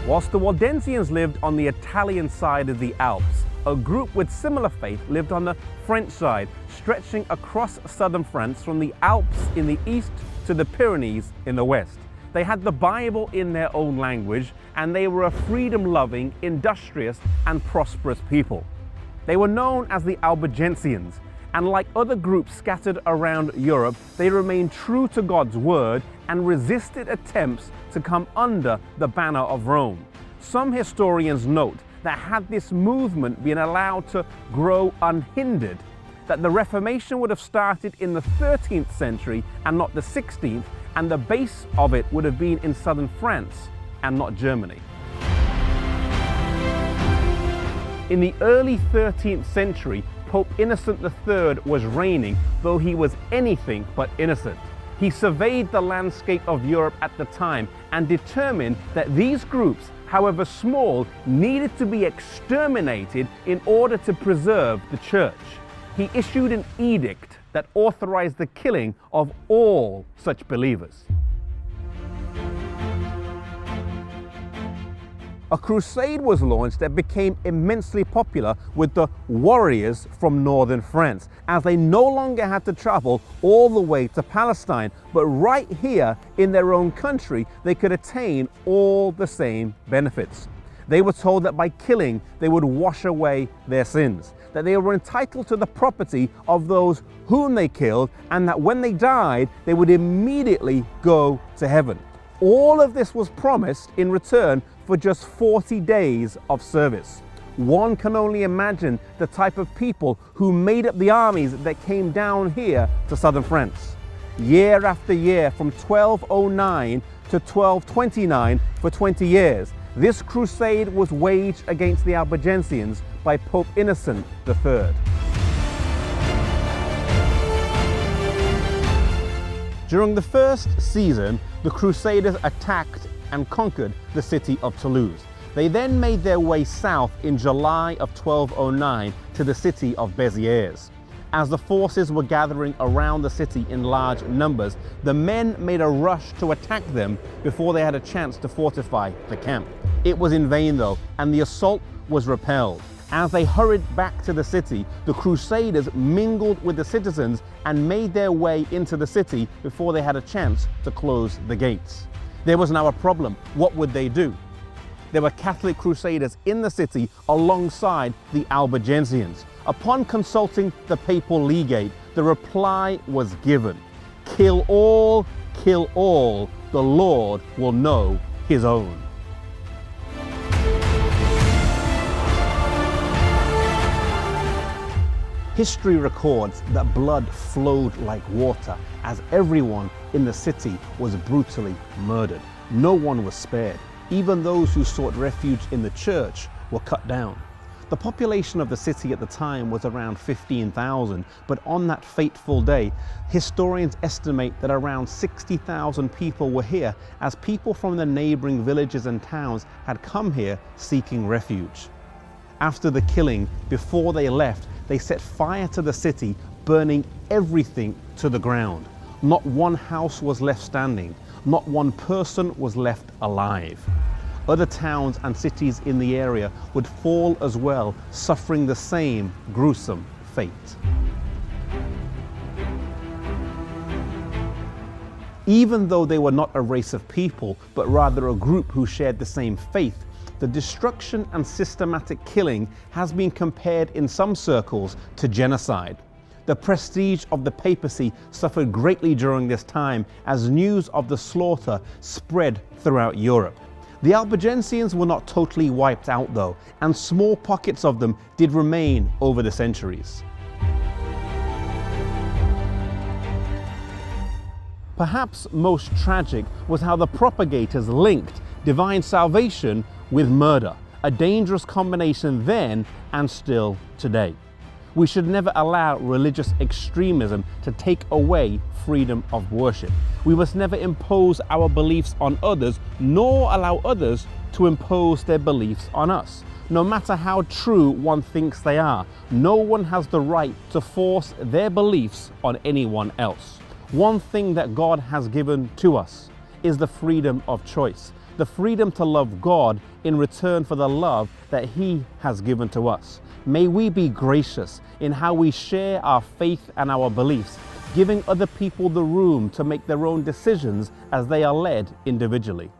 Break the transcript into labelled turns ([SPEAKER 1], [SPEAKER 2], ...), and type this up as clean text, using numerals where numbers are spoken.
[SPEAKER 1] Whilst the Valdensians lived on the Italian side of the Alps, a group with similar faith lived on the French side, stretching across southern France from the Alps in the east to the Pyrenees in the west. They had the Bible in their own language, and they were a freedom-loving, industrious, and prosperous people. They were known as the Albigensians, and like other groups scattered around Europe, they remained true to God's word and resisted attempts to come under the banner of Rome. Some historians note that had this movement been allowed to grow unhindered, that the Reformation would have started in the 13th century and not the 16th, and the base of it would have been in southern France and not Germany. In the early 13th century, Pope Innocent III was reigning, though he was anything but innocent. He surveyed the landscape of Europe at the time and determined that these groups, however small, needed to be exterminated in order to preserve the church. He issued an edict that authorized the killing of all such believers. A crusade was launched that became immensely popular with the warriors from northern France, as they no longer had to travel all the way to Palestine, but right here in their own country they could attain all the same benefits. They were told that by killing they would wash away their sins, that they were entitled to the property of those whom they killed, and that when they died they would immediately go to heaven. All of this was promised in return for just 40 days of service. One can only imagine the type of people who made up the armies that came down here to southern France. Year after year, from 1209 to 1229, for 20 years, this crusade was waged against the Albigensians by Pope Innocent III. During the first season, the Crusaders attacked and conquered the city of Toulouse. They then made their way south in July of 1209 to the city of Béziers. As the forces were gathering around the city in large numbers, the men made a rush to attack them before they had a chance to fortify the camp. It was in vain though, and the assault was repelled. As they hurried back to the city, the Crusaders mingled with the citizens and made their way into the city before they had a chance to close the gates. There was now a problem. What would they do? There were Catholic Crusaders in the city alongside the Albigensians. Upon consulting the papal legate, the reply was given: kill all, the Lord will know his own. History records that blood flowed like water as everyone in the city was brutally murdered. No one was spared. Even those who sought refuge in the church were cut down. The population of the city at the time was around 15,000, but on that fateful day, historians estimate that around 60,000 people were here, as people from the neighboring villages and towns had come here seeking refuge. After the killing, before they left, they set fire to the city, burning everything to the ground. Not one house was left standing. Not one person was left alive. Other towns and cities in the area would fall as well, suffering the same gruesome fate. Even though they were not a race of people, but rather a group who shared the same faith, the destruction and systematic killing has been compared in some circles to genocide. The prestige of the papacy suffered greatly during this time as news of the slaughter spread throughout Europe. The Albigensians were not totally wiped out though, and small pockets of them did remain over the centuries. Perhaps most tragic was how the propagators linked divine salvation with murder, a dangerous combination then and still today. We should never allow religious extremism to take away freedom of worship. We must never impose our beliefs on others, nor allow others to impose their beliefs on us. No matter how true one thinks they are, no one has the right to force their beliefs on anyone else. One thing that God has given to us is the freedom of choice. the freedom to love God in return for the love that He has given to us. May we be gracious in how we share our faith and our beliefs, giving other people the room to make their own decisions as they are led individually.